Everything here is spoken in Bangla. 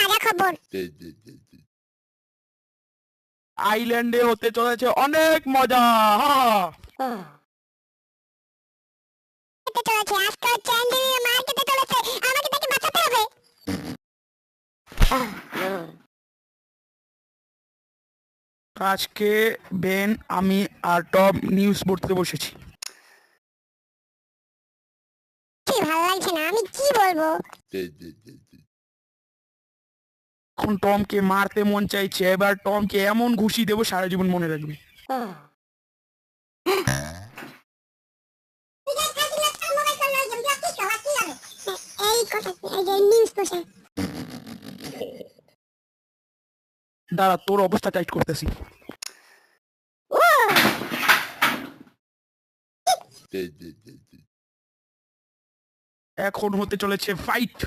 তাজা খবর। আইল্যান্ডে হতে চলেছে অনেক মজা। খেতে চলেছে আজকে চ্যান্ডেলিয়া মার খেতে চলেছে, আমাকে তাকে বাঁচাতে হবে। আজকে বেন, আমি আর টম নিউজ পড়তে বসেছি। কি ভালো লাগছে না, আমি কি বলবো। এখন টমকে মারতে মন চাইছে, এবার টমকে এমন ঘুষি দেবো সারা জীবন মনে রাখবে। এই কথা, এই যে নিউজ পড়ছে। দাঁড়া, তোর অবস্থা টাইট করতেছি। এখন হতে চলেছে ফাইট।